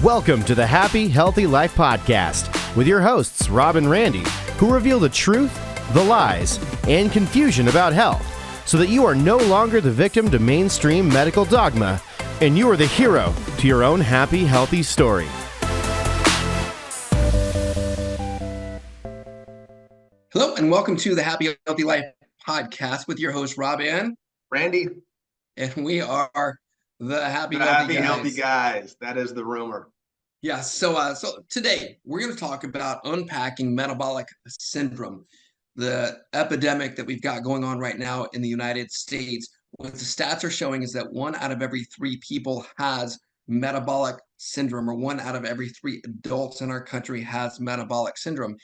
Welcome to the Happy, Healthy Life Podcast with your hosts, Rob and Randy, who reveal the truth, the lies, and confusion about health so that you are no longer the victim to mainstream medical dogma and you are the hero to your own happy, healthy story. Hello, and welcome to the Happy, Healthy Life Podcast with your host, Rob and Randy. And we are the Happy, Healthy Guys. That is the rumor. Yeah, so today we're going to talk about unpacking metabolic syndrome, the epidemic that we've got going on right now in the United States. What the stats are showing is that 1 out of every 3 people has metabolic syndrome, or 1 out of every 3 adults in our country has metabolic syndrome.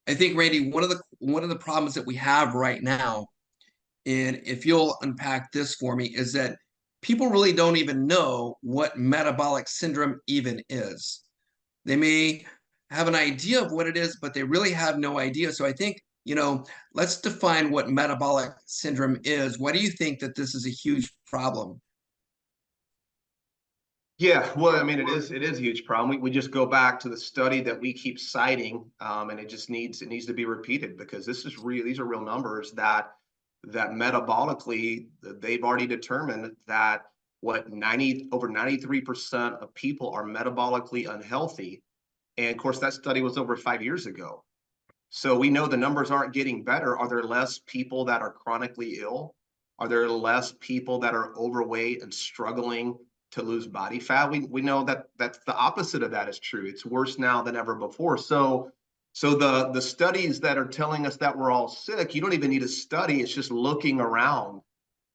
I think, Randy, one of the problems that we have right now, and if you'll unpack this for me, is that people really don't even know what metabolic syndrome even is. They may have an idea of what it is, but they really have no idea. So I think, let's define what metabolic syndrome is. Why do you think that this is a huge problem? Yeah, well, I mean, it is a huge problem. We just go back to the study that we keep citing, and it needs to be repeated, because these are real numbers that metabolically they've already determined that over 93% of people are metabolically unhealthy. And of course, that study was over 5 years ago. So we know the numbers aren't getting better. Are there less people that are chronically ill? Are there less people that are overweight and struggling to lose body fat? We know that's the opposite of that is true. It's worse now than ever before. So the studies that are telling us that we're all sick, you don't even need a study. It's just looking around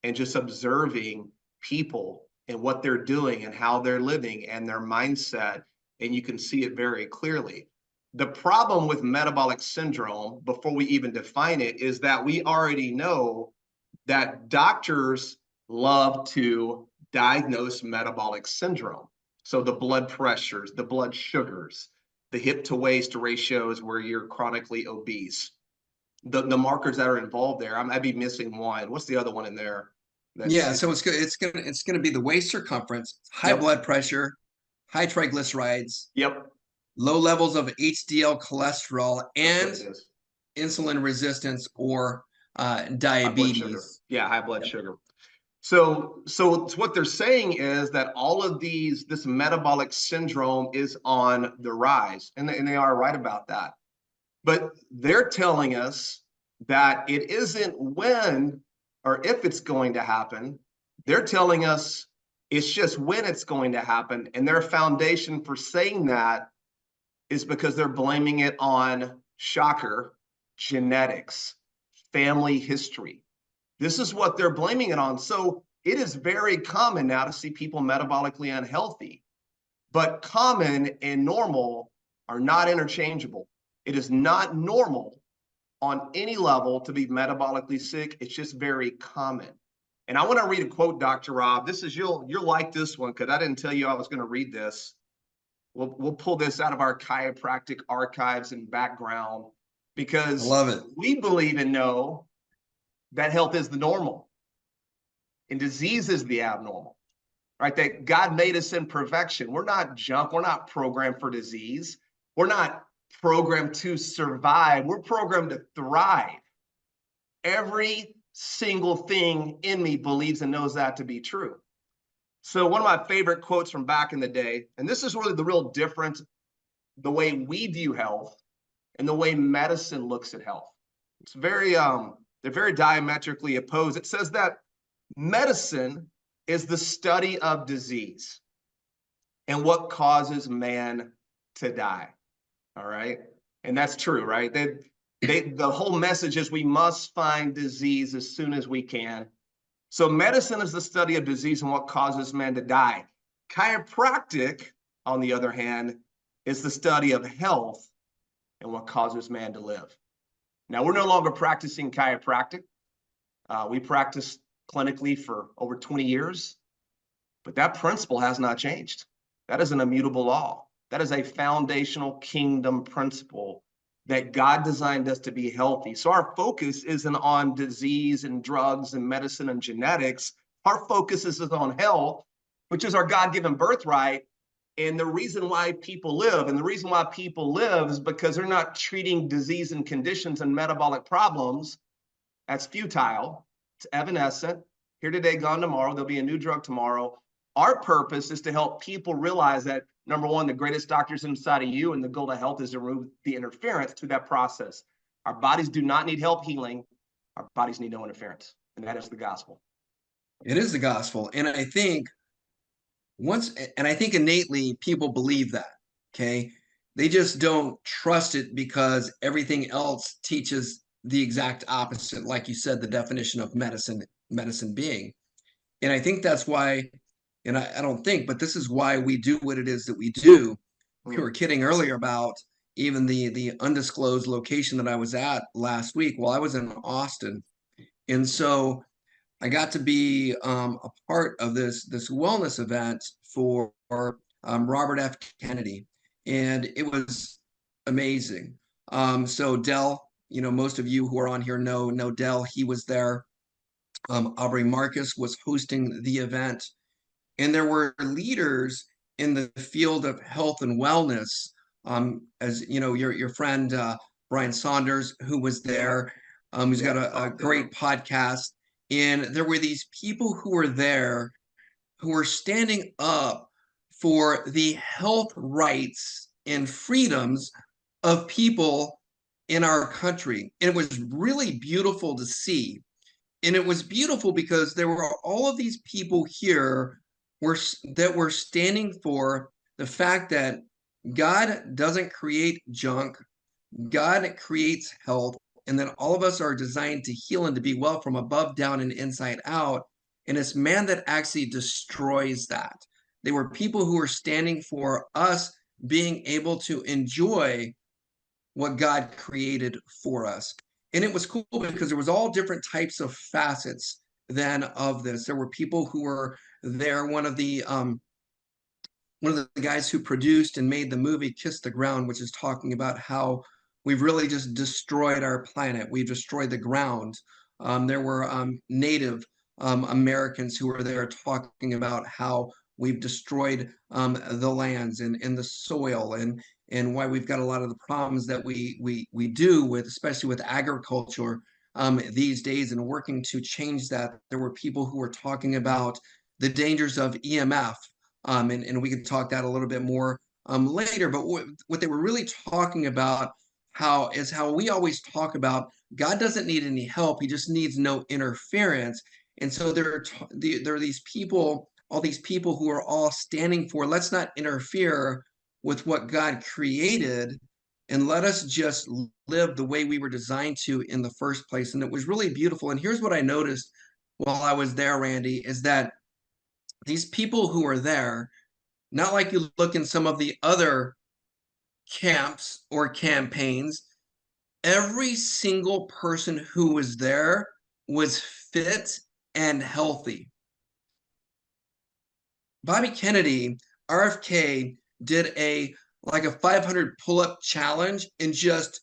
and just observing people and what they're doing and how they're living and their mindset, and you can see it very clearly. The problem with metabolic syndrome, before we even define it, is that we already know that doctors love to diagnose metabolic syndrome. So the blood pressures, the blood sugars, the hip to waist ratios where you're chronically obese, the markers that are involved there. I'd be missing one. What's the other one in there? So it's gonna be the waist circumference, high blood pressure, high triglycerides, low levels of HDL cholesterol, and insulin resistance or diabetes. High blood sugar. So what they're saying is that all of this metabolic syndrome is on the rise, and they are right about that. But they're telling us that it isn't when or if it's going to happen. They're telling us it's just when it's going to happen. And their foundation for saying that is because they're blaming it on, shocker, genetics, family history. This is what they're blaming it on. So it is very common now to see people metabolically unhealthy, but common and normal are not interchangeable. It is not normal on any level to be metabolically sick. It's just very common. And I want to read a quote, Dr. Rob. You'll like this one, because I didn't tell you I was going to read this. We'll pull this out of our chiropractic archives and background, because I love it. We believe and know that health is the normal and disease is the abnormal, right? That God made us in perfection. We're not junk. We're not programmed for disease. We're not programmed to survive. We're programmed to thrive. Every single thing in me believes and knows that to be true. So one of my favorite quotes from back in the day, and this is really the real difference, the way we view health and the way medicine looks at health. It's they're very diametrically opposed. It says that medicine is the study of disease and what causes man to die. All right. And that's true, right? The whole message is we must find disease as soon as we can. So medicine is the study of disease and what causes man to die. Chiropractic, on the other hand, is the study of health and what causes man to live. Now, we're no longer practicing chiropractic. We practiced clinically for over 20 years, but that principle has not changed. That is an immutable law. That is a foundational kingdom principle that God designed us to be healthy. So our focus isn't on disease and drugs and medicine and genetics. Our focus is on health, which is our God-given birthright. And the reason why people live, is because they're not treating disease and conditions and metabolic problems. That's futile. It's evanescent. Here today, gone tomorrow. There'll be a new drug tomorrow. Our purpose is to help people realize that, number one, the greatest doctor's inside of you, and the goal of health is to remove the interference to that process. Our bodies do not need help healing. Our bodies need no interference. And that is the gospel. It is the gospel. And I think innately people believe that, okay? They just don't trust it because everything else teaches the exact opposite. Like you said, the definition of medicine being. And I think that's why, and I don't think, but this is why we do what it is that we do. We were kidding earlier about even the undisclosed location that I was at last week. Well, I was in Austin. And so I got to be a part of this wellness event for Robert F. Kennedy, and it was amazing. So Dell, most of you who are on here know Dell. He was there. Aubrey Marcus was hosting the event, and there were leaders in the field of health and wellness. As you know, your friend Brian Saunders, who was there, who's got a great podcast. And there were these people who were there who were standing up for the health rights and freedoms of people in our country. And it was really beautiful to see. And it was beautiful because there were all of these people here that were standing for the fact that God doesn't create junk. God creates health. And then all of us are designed to heal and to be well from above, down, and inside out. And it's man that actually destroys that. They were people who were standing for us being able to enjoy what God created for us. And it was cool because there was all different types of facets then of this. There were people who were there. One of the guys who produced and made the movie Kiss the Ground, which is talking about how we've really just destroyed our planet. We've destroyed the ground. There were Native Americans who were there talking about how we've destroyed the lands and the soil and why we've got a lot of the problems that we do with, especially with agriculture these days, and working to change that. There were people who were talking about the dangers of EMF, and we can talk that a little bit more later. But what they were really talking about how we always talk about God doesn't need any help. He just needs no interference. And so there are these people, all these people who are all standing for, let's not interfere with what God created, and let us just live the way we were designed to in the first place. And it was really beautiful. And here's what I noticed while I was there, Randy, is that these people who are there, not like you look in some of the other camps or campaigns, every single person who was there was fit and healthy. Bobby Kennedy, RFK, did a 500 pull-up challenge and just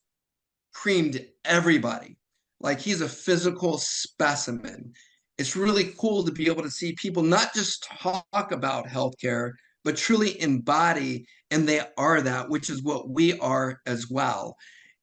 creamed everybody. Like, he's a physical specimen. It's really cool to be able to see people not just talk about healthcare, but truly embody, and they are that, which is what we are as well.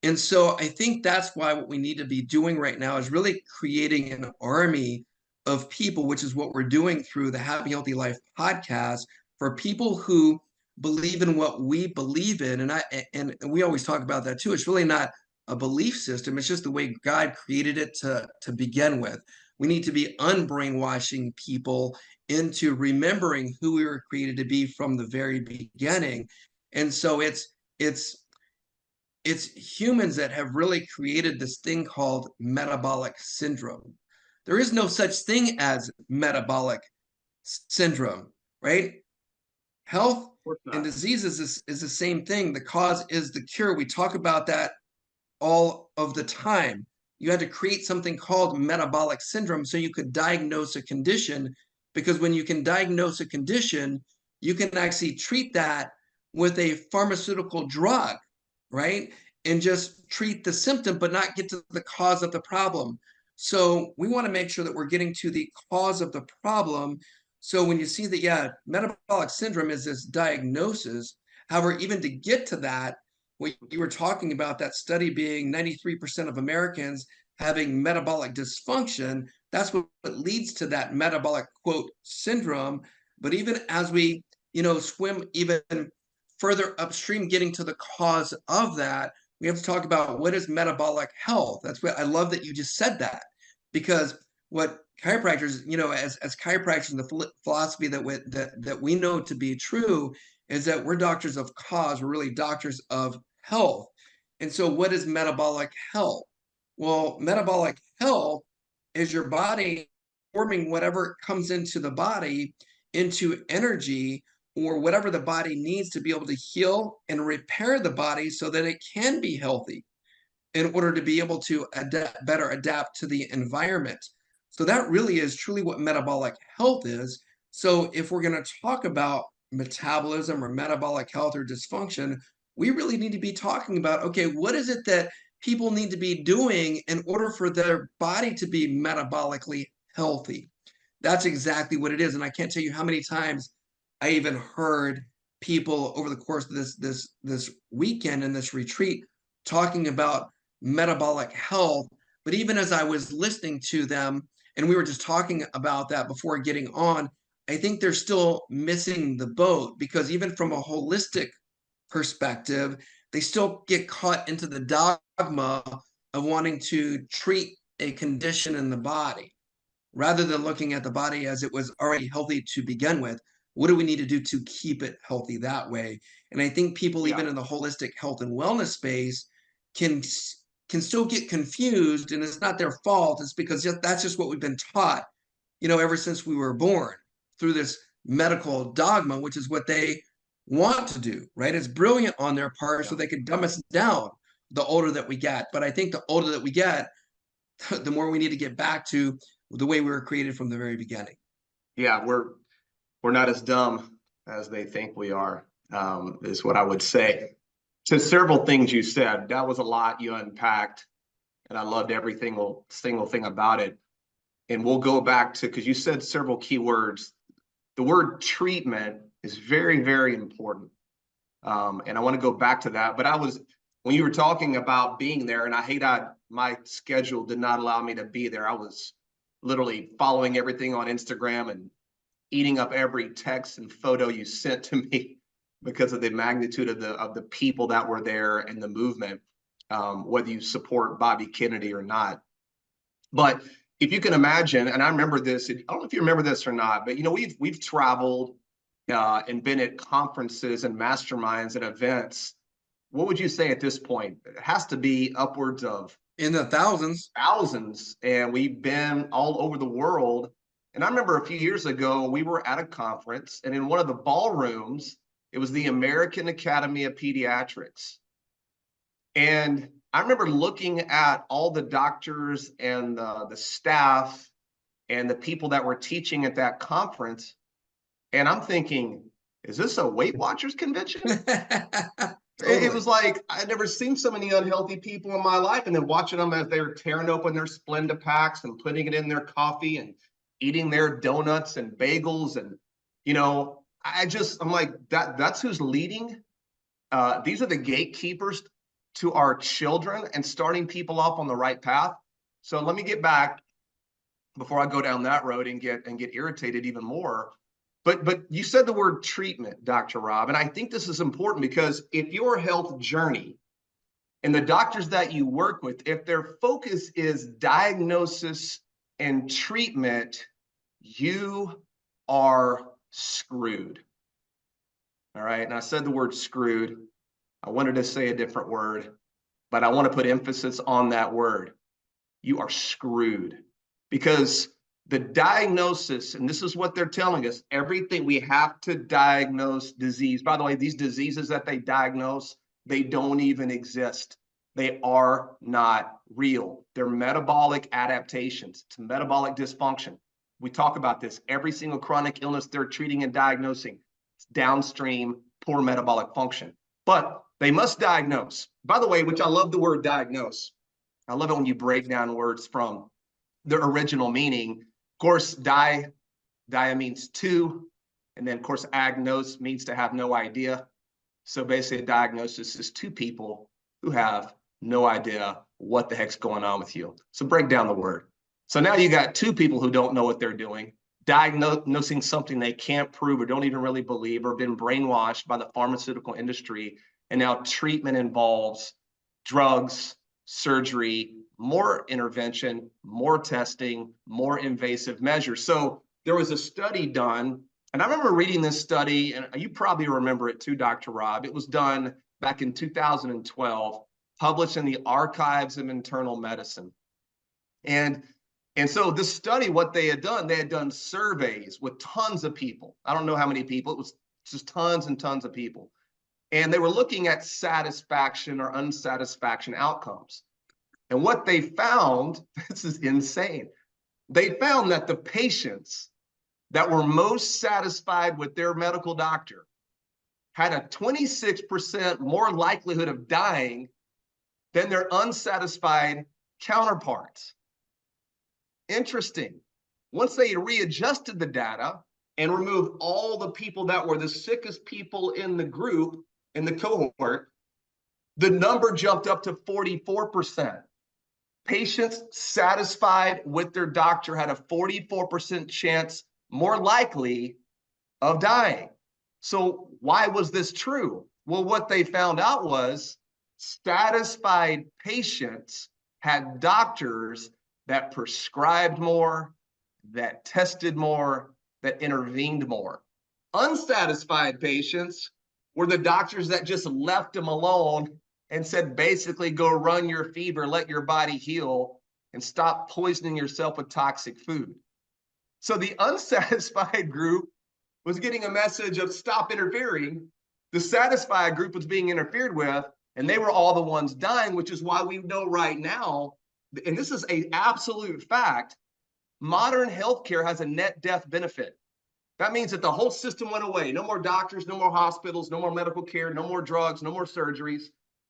And so I think that's why what we need to be doing right now is really creating an army of people, which is what we're doing through the Happy Healthy Life podcast, for people who believe in what we believe in. And we always talk about that too. It's really not a belief system. It's just the way God created it to begin with. We need to be unbrainwashing people into remembering who we were created to be from the very beginning. And so it's humans that have really created this thing called metabolic syndrome. There is no such thing as metabolic syndrome, right? Health and diseases is the same thing. The cause is the cure. We talk about that all of the time. You had to create something called metabolic syndrome so you could diagnose a condition, because when you can diagnose a condition, you can actually treat that with a pharmaceutical drug, right? And just treat the symptom, but not get to the cause of the problem. So we want to make sure that we're getting to the cause of the problem, So when you see that, yeah, metabolic syndrome is this diagnosis, however, even to get to that, what you were talking about, that study being 93% of Americans having metabolic dysfunction, that's what leads to that metabolic, quote, syndrome. But even as we, swim even further upstream, getting to the cause of that, we have to talk about what is metabolic health. That's what I love that you just said that, because what chiropractors, as chiropractors, the philosophy that we know to be true is that we're doctors of cause. We're really doctors of health. And so, what is metabolic health? Well, metabolic health is your body forming whatever comes into the body into energy, or whatever the body needs to be able to heal and repair the body so that it can be healthy in order to be able to better adapt to the environment. So that really is truly what metabolic health is. So if we're going to talk about metabolism or metabolic health or dysfunction, we really need to be talking about, okay, what is it that people need to be doing in order for their body to be metabolically healthy? That's exactly what it is. And I can't tell you how many times I even heard people over the course of this weekend and this retreat talking about metabolic health. But even as I was listening to them, and we were just talking about that before getting on, I think they're still missing the boat, because even from a holistic perspective, they still get caught into the dogma of wanting to treat a condition in the body rather than looking at the body as it was already healthy to begin with. What do we need to do to keep it healthy that way? And I think people, even in the holistic health and wellness space, can still get confused, and it's not their fault. It's because that's just what we've been taught, ever since we were born, through this medical dogma, which is what they want to do, right? It's brilliant on their part, so they can dumb us down the older that we get. But I think the older that we get, the more we need to get back to the way we were created from the very beginning. Yeah, we're not as dumb as they think we are, is what I would say. To several things you said, that was a lot you unpacked, and I loved every single thing about it. And we'll go back to, because you said several key words. The word treatment is very, very important. And I want to go back to that. But when you were talking about being there, and my schedule did not allow me to be there. I was literally following everything on Instagram and eating up every text and photo you sent to me because of the magnitude of the people that were there and the movement, whether you support Bobby Kennedy or not. But if you can imagine, and I remember this, I don't know if you remember this or not, but we've traveled and been at conferences and masterminds and events. What would you say at this point? It has to be upwards of in the thousands, and we've been all over the world. And I remember a few years ago, we were at a conference, and in one of the ballrooms, it was the American Academy of Pediatrics. And I remember looking at all the doctors and the staff and the people that were teaching at that conference, and I'm thinking, is this a Weight Watchers convention? Totally. It was like, I'd never seen so many unhealthy people in my life, and then watching them as they were tearing open their Splenda packs and putting it in their coffee and eating their donuts and bagels. And, I'm like, that's who's leading. These are the gatekeepers to our children and starting people off on the right path. So let me get back before I go down that road and get irritated even more. But you said the word treatment, Dr. Rob, and I think this is important, because if your health journey and the doctors that you work with, if their focus is diagnosis and treatment, you are screwed. All right. And I said the word screwed. I wanted to say a different word, but I want to put emphasis on that word. You are screwed, because the diagnosis, and this is what they're telling us, everything, we have to diagnose disease. By the way, these diseases that they diagnose, they don't even exist. They are not real. They're metabolic adaptations. It's metabolic dysfunction. We talk about this. Every single chronic illness they're treating and diagnosing, it's downstream poor metabolic function. But they must diagnose. By the way, which I love the word diagnose. I love it when you break down words from their original meaning. Of course, dia means two, and then of course agnos means to have no idea. So basically a diagnosis is two people who have no idea what the heck's going on with you. So break down the word. So now you got two people who don't know what they're doing, diagnosing something they can't prove or don't even really believe, or been brainwashed by the pharmaceutical industry. And now treatment involves drugs, surgery, more intervention, more testing, more invasive measures. So there was a study done, and I remember reading this study, and you probably remember it too, Dr. Rob. It was done back in 2012, published in the Archives of Internal Medicine. And so this study, what they had done surveys with tons of people. I don't know how many people, it was just tons and tons of people. And they were looking at satisfaction or unsatisfaction outcomes. And what they found, this is insane, they found that the patients that were most satisfied with their medical doctor had a 26% more likelihood of dying than their unsatisfied counterparts. Interesting. Once they readjusted the data and removed all the people that were the sickest people in the group, in the cohort, the number jumped up to 44%. Patients satisfied with their doctor had a 44% chance more likely of dying. So why was this true? Well, what they found out was satisfied patients had doctors that prescribed more, that tested more, that intervened more. Unsatisfied patients were the doctors that just left them alone and said, basically, go run your fever, let your body heal, and stop poisoning yourself with toxic food. So the unsatisfied group was getting a message of stop interfering. The satisfied group was being interfered with, and they were all the ones dying, which is why we know right now, and this is an absolute fact, modern healthcare has a net death benefit. That means that the whole system went away. No more doctors, no more hospitals, no more medical care, no more drugs, no more surgeries.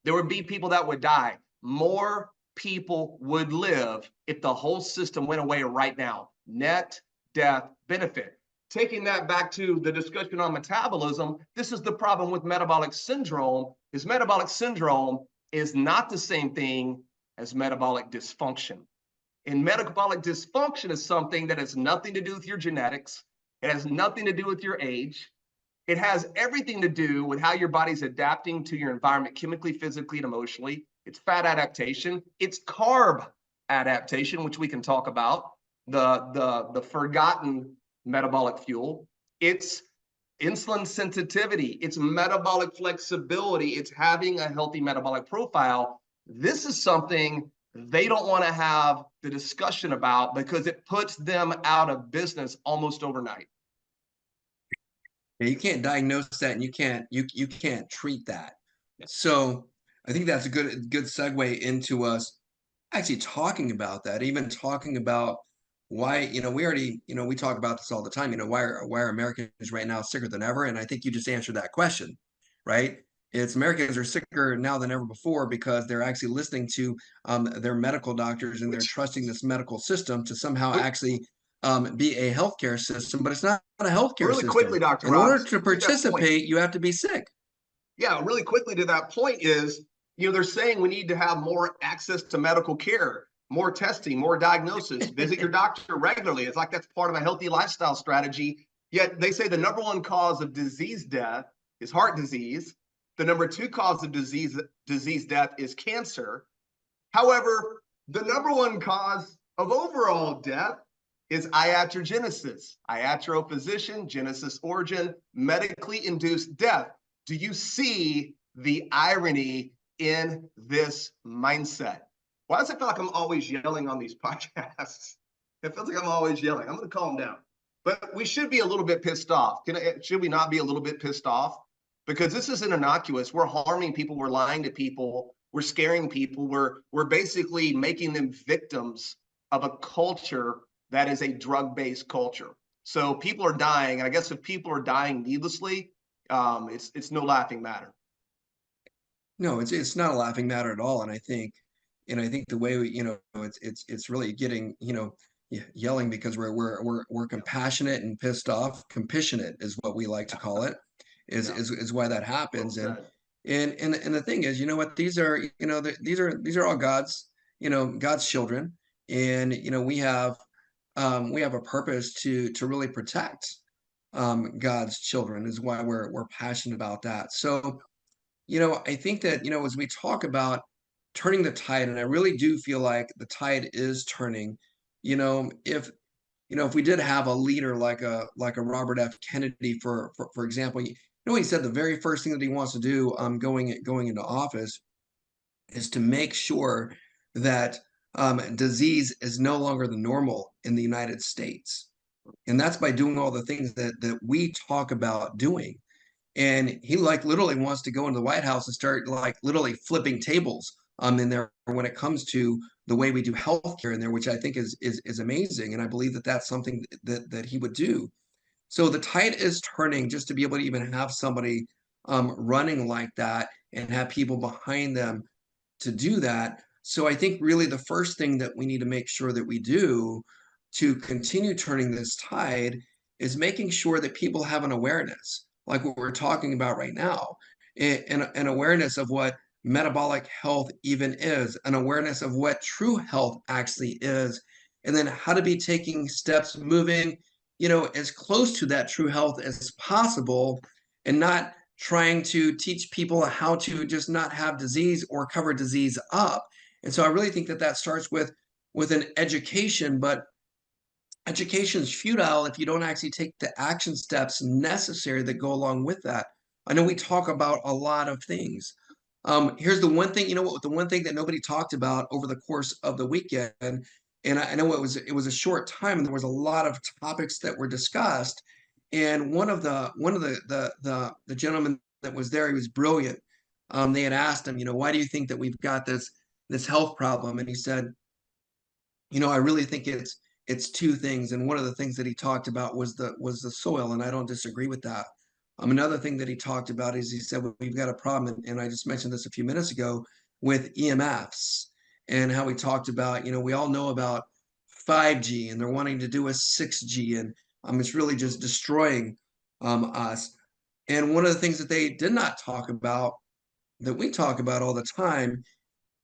There would be people that would die. More people would live if the whole system went away right now. Net death benefit. Taking that back to the discussion on metabolism, this is the problem with metabolic syndrome, is metabolic syndrome is not the same thing as metabolic dysfunction. And metabolic dysfunction is something that has nothing to do with your genetics. It has nothing to do with your age. It has everything to do with how your body's adapting to your environment chemically, physically, and emotionally. It's fat adaptation. It's carb adaptation, which we can talk about, the forgotten metabolic fuel. It's insulin sensitivity. It's metabolic flexibility. It's having a healthy metabolic profile. This is something they don't want to have the discussion about because it puts them out of business almost overnight. Yeah, you can't diagnose that, and you can't treat that. So I think that's a good segue into us actually talking about that, even talking about why, we already, we talk about this all the time, why are Americans right now sicker than ever? And I think you just answered that question, right? It's Americans are sicker now than ever before because they're actually listening to their medical doctors, and they're trusting this medical system to somehow actually be a healthcare system, but it's not a healthcare really system. Quickly, Dr. In Rob, order to participate, you have to be sick. Yeah, really quickly to that point is, they're saying we need to have more access to medical care, more testing, more diagnosis, visit your doctor regularly. It's like that's part of a healthy lifestyle strategy. Yet they say the number one cause of disease death is heart disease. The number two cause of disease death is cancer. However, the number one cause of overall death is iatrogenesis, iatrophysician, genesis origin, medically induced death. Do you see the irony in this mindset? Why does it feel like I'm always yelling on these podcasts? It feels like I'm always yelling. I'm going to calm down. But we should be a little bit pissed off. Should we not be a little bit pissed off? Because this isn't innocuous. We're harming people. We're lying to people. We're scaring people. We're basically making them victims of a culture that is a drug-based culture. So people are dying. And I guess if people are dying needlessly, it's no laughing matter. No, it's not a laughing matter at all. And I think the way we, it's really getting, yelling because we're compassionate and pissed off. Compassionate is what we like to call it. Is why that happens. And the thing is, you know what? These are these are all God's God's children, and we have a purpose to really protect God's children. Is why we're passionate about that. So I think that as we talk about turning the tide, and I really do feel like the tide is turning. If if we did have a leader like a Robert F. Kennedy, for example, he said the very first thing that he wants to do going into office is to make sure that disease is no longer the normal in the United States. And that's by doing all the things that we talk about doing. And he literally wants to go into the White House and start literally flipping tables in there when it comes to the way we do healthcare in there, which I think is amazing. And I believe that that's something that he would do. So the tide is turning, just to be able to even have somebody running like that and have people behind them to do that. So I think really the first thing that we need to make sure that we do to continue turning this tide is making sure that people have an awareness, like what we're talking about right now, and an awareness of what metabolic health even is, an awareness of what true health actually is, and then how to be taking steps moving, as close to that true health as possible, and not trying to teach people how to just not have disease or cover disease up. And so I really think that starts with an education, but education is futile if you don't actually take the action steps necessary that go along with that. I know we talk about a lot of things. Here's the one thing, the one thing that nobody talked about over the course of the weekend, and I know it was a short time and there was a lot of topics that were discussed. And one of the gentlemen that was there, he was brilliant. They had asked him, why do you think that we've got this health problem? And he said, I really think it's two things. And one of the things that he talked about was the soil, and I don't disagree with that. Another thing that he talked about is he said, well, we've got a problem, and I just mentioned this a few minutes ago, with EMFs, and how we talked about, we all know about 5G, and they're wanting to do a 6G, and it's really just destroying us. And one of the things that they did not talk about, that we talk about all the time,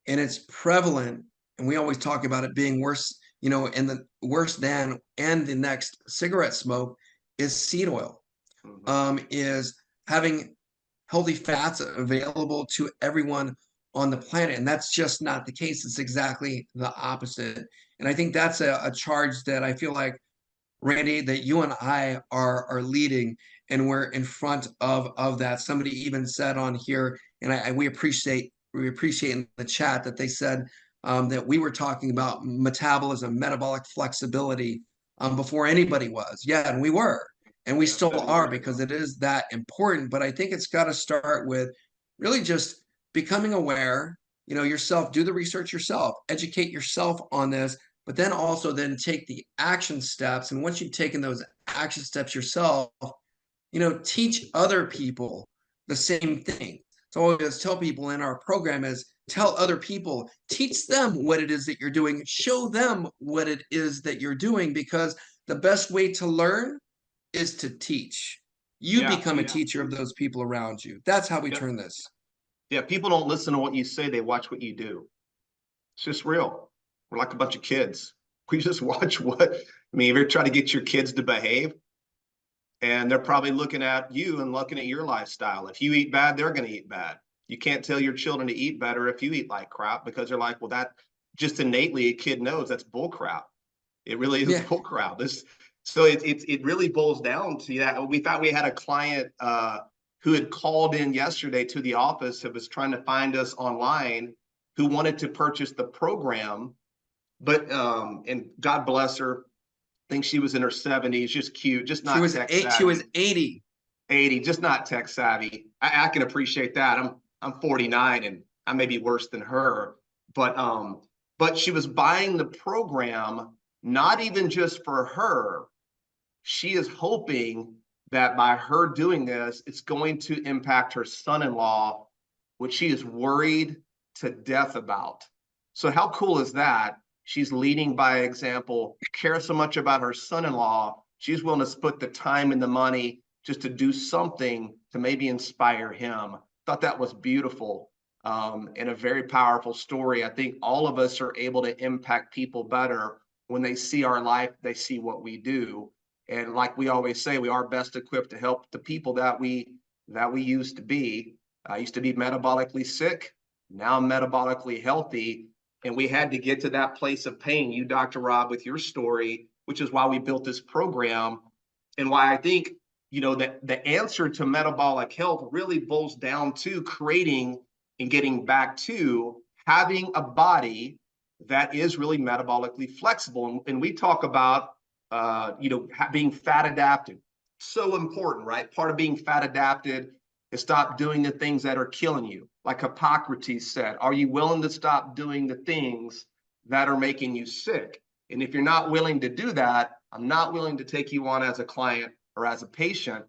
and it's prevalent, and we always talk about it being worse, and the worse than and the next cigarette smoke, is seed oil. Is having healthy fats available to everyone on the planet. And that's just not the case. It's exactly the opposite. And I think that's a charge that I feel like, Randy, that you and I are leading, and we're in front of that. Somebody even said on here, and we appreciate in the chat that they said that we were talking about metabolism, metabolic flexibility before anybody was. Yeah, and we were. And we still are, because it is that important. But I think it's got to start with really just becoming aware, yourself, do the research yourself, educate yourself on this, but then also then take the action steps. And once you've taken those action steps yourself, teach other people the same thing. So I always tell people in our program is tell other people, teach them what it is that you're doing, show them what it is that you're doing, because the best way to learn is to teach. You become a teacher of those people around you. That's how we turn this. Yeah, people don't listen to what you say, they watch what you do. It's just real. We're like a bunch of kids. We just watch you're trying to get your kids to behave, and they're probably looking at you and looking at your lifestyle. If you eat bad, they're going to eat bad. You can't tell your children to eat better if you eat like crap, because they're like, well, that just innately a kid knows that's bull crap. It really is bull crap. So it really boils down to that. We thought we had a client who had called in yesterday to the office, who was trying to find us online, who wanted to purchase the program, but and God bless her, I think she was in her 70s, just cute, just not tech savvy. She was 80. 80, just not tech savvy. I can appreciate that. I'm 49 and I may be worse than her, but she was buying the program not even just for her. She is hoping that by her doing this, it's going to impact her son-in-law, which she is worried to death about. So how cool is that? She's leading by example, cares so much about her son-in-law. She's willing to put the time and the money just to do something to maybe inspire him. Thought that was beautiful, and a very powerful story. I think all of us are able to impact people better when they see our life, they see what we do. And like we always say, we are best equipped to help the people that we used to be. I used to be metabolically sick. Now I'm metabolically healthy. And we had to get to that place of pain. You, Dr. Rob, with your story, which is why we built this program, and why I think, that the answer to metabolic health really boils down to creating and getting back to having a body that is really metabolically flexible. And we talk about, being fat adapted. So important, right? Part of being fat adapted is stop doing the things that are killing you. Like Hippocrates said, are you willing to stop doing the things that are making you sick? And if you're not willing to do that, I'm not willing to take you on as a client or as a patient.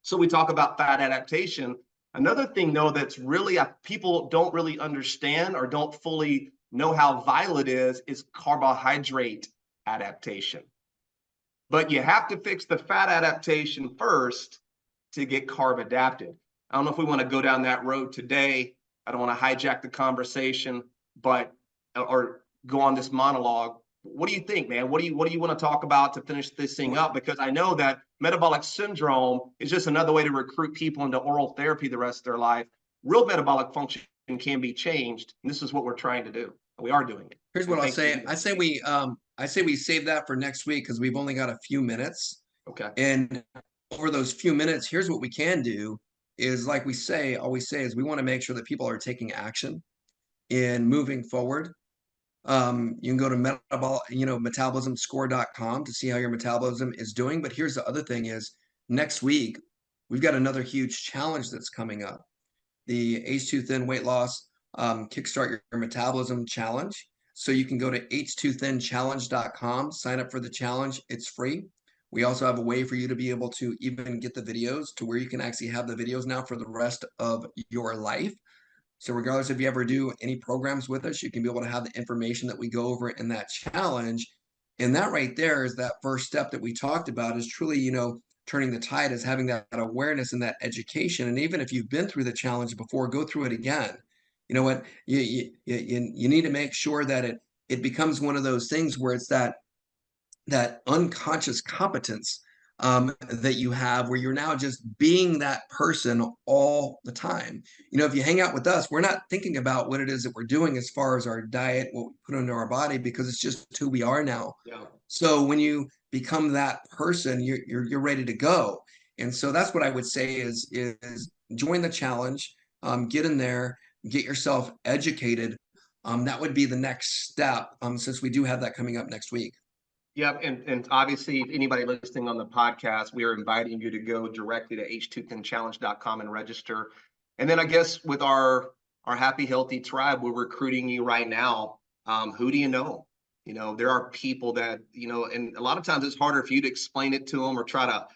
So we talk about fat adaptation. Another thing, though, that's really people don't really understand or don't fully know how vital it is carbohydrate adaptation. But you have to fix the fat adaptation first to get carb adapted. I don't know if we want to go down that road today. I don't want to hijack the conversation, or go on this monologue. What do you think, man? What do you want to talk about to finish this thing up? Because I know that metabolic syndrome is just another way to recruit people into oral therapy the rest of their life. Real metabolic function can be changed, and this is what we're trying to do. We are doing it. Here's what I'll say. I say we save that for next week because we've only got a few minutes. Okay. And over those few minutes, here's what we can do is, like we always say, is we want to make sure that people are taking action in moving forward. You can go to metabolismscore.com to see how your metabolism is doing. But here's the other thing is, next week, we've got another huge challenge that's coming up. The H2 Thin Weight Loss Kickstart Your Metabolism Challenge. So you can go to h2thinchallenge.com, sign up for the challenge. It's free. We also have a way for you to be able to even get the videos to where you can actually have the videos now for the rest of your life. So regardless if you ever do any programs with us, you can be able to have the information that we go over in that challenge. And that right there is that first step that we talked about, is truly, turning the tide, is having that awareness and that education. And even if you've been through the challenge before, go through it again. You know what? You need to make sure that it becomes one of those things where it's that unconscious competence that you have, where you're now just being that person all the time. If you hang out with us, we're not thinking about what it is that we're doing as far as our diet, what we put into our body, because it's just who we are now. Yeah. So when you become that person, you're ready to go. And so that's what I would say is join the challenge, get in there, get yourself educated. That would be the next step, since we do have that coming up next week. Yep. And obviously, if anybody listening on the podcast, we are inviting you to go directly to h2thinchallenge.com and register. And then I guess with our Happy Healthy Tribe, we're recruiting you right now. Who do you know? There are people that, and a lot of times it's harder for you to explain it to them or try to,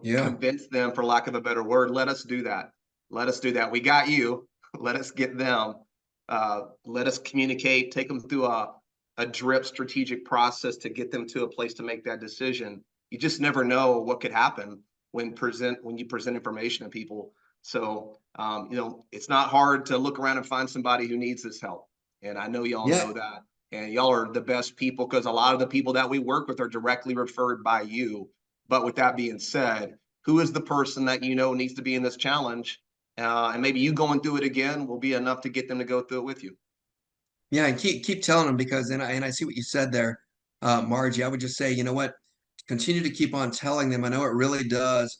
convince them, for lack of a better word. Let us do that. We got you. Let us get them. Let us communicate, take them through a drip strategic process to get them to a place to make that decision. You just never know what could happen when you present information to people. So, it's not hard to look around and find somebody who needs this help. And I know y'all know that. And y'all are the best people, because a lot of the people that we work with are directly referred by you. But with that being said, who is the person that needs to be in this challenge? And maybe you going through it again will be enough to get them to go through it with you. Yeah, and keep telling them, because and I see what you said there, Margie. I would just say, continue to keep on telling them. I know it really does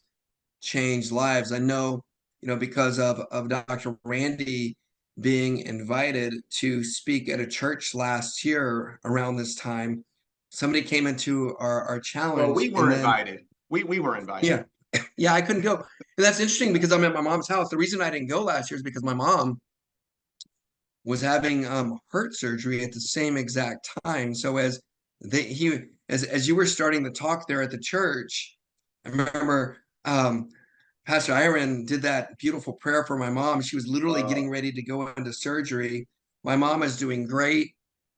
change lives. I know, because of Dr. Randy being invited to speak at a church last year around this time. Somebody came into our challenge. Well, we were invited. We were invited. Yeah, I couldn't go. And that's interesting, because I'm at my mom's house. The reason I didn't go last year is because my mom was having heart surgery at the same exact time. So as you were starting to talk there at the church, I remember Pastor Iron did that beautiful prayer for my mom. She was literally getting ready to go into surgery. My mom is doing great.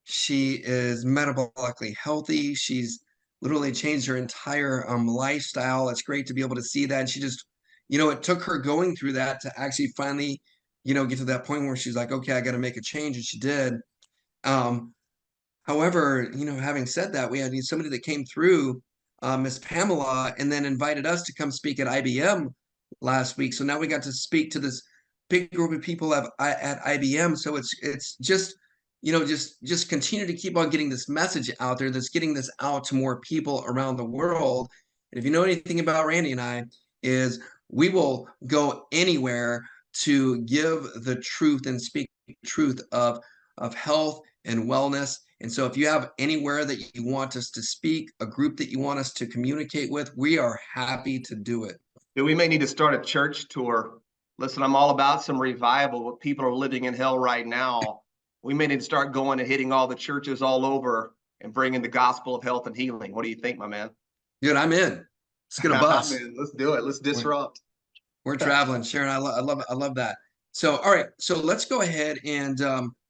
She is metabolically healthy. She's literally changed her entire lifestyle. It's great to be able to see that. And she just, it took her going through that to actually finally, get to that point where she's like, okay, I got to make a change. And she did. Um, However, having said that, we had somebody that came through, Miss Pamela, and then invited us to come speak at IBM last week. So now we got to speak to this big group of people at IBM. So it's just, just continue to keep on getting this message out there. That's getting this out to more people around the world. And if you know anything about Randy and I, is we will go anywhere to give the truth and speak the truth of health and wellness. And so if you have anywhere that you want us to speak, a group that you want us to communicate with, we are happy to do it. We may need to start a church tour. Listen, I'm all about some revival, but people are living in hell right now. We may need to start going and hitting all the churches all over and bringing the gospel of health and healing. What do you think, my man? Dude, I'm in. Let's get a bus. Let's do it. Let's disrupt. We're traveling, Sharon. I love that. So, all right. So let's go ahead and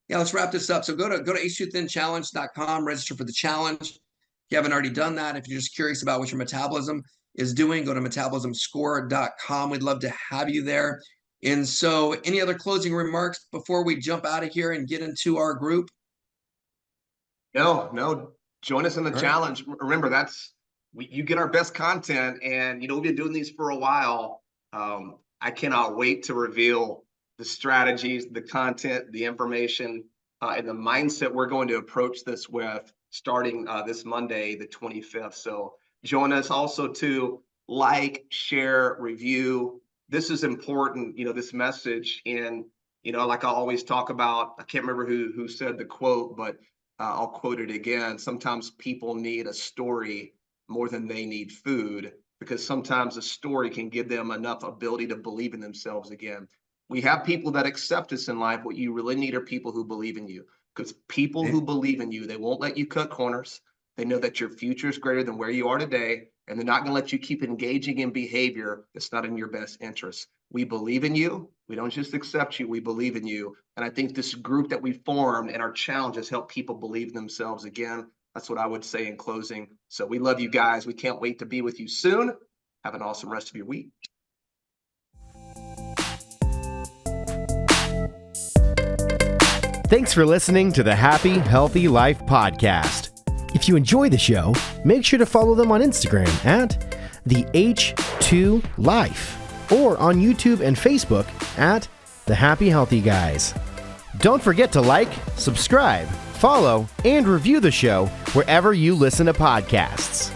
let's wrap this up. So go to h2thinchallenge.com, register for the challenge. If you haven't already done that, if you're just curious about what your metabolism is doing, go to metabolismscore.com. We'd love to have you there. And so any other closing remarks before we jump out of here and get into our group? No. Join us in the challenge. Right. Remember, you get our best content, and we've been doing these for a while. I cannot wait to reveal the strategies, the content, the information, and the mindset we're going to approach this with starting this Monday, the 25th. So join us also to like, share, review. This is important, this message. And, like I always talk about, I can't remember who said the quote, but I'll quote it again. Sometimes people need a story more than they need food, because sometimes a story can give them enough ability to believe in themselves again. We have people that accept us in life. What you really need are people who believe in you, because people who believe in you, they won't let you cut corners. They know that your future is greater than where you are today, and they're not going to let you keep engaging in behavior that's not in your best interest. We believe in you. We don't just accept you. We believe in you. And I think this group that we formed and our challenges help people believe in themselves again. That's what I would say in closing. So we love you guys. We can't wait to be with you soon. Have an awesome rest of your week. Thanks for listening to the Happy Healthy Life podcast. If you enjoy the show, make sure to follow them on Instagram at the H2 Life or on YouTube and Facebook at the Happy Healthy Guys. Don't forget to like, subscribe, follow, and review the show wherever you listen to podcasts.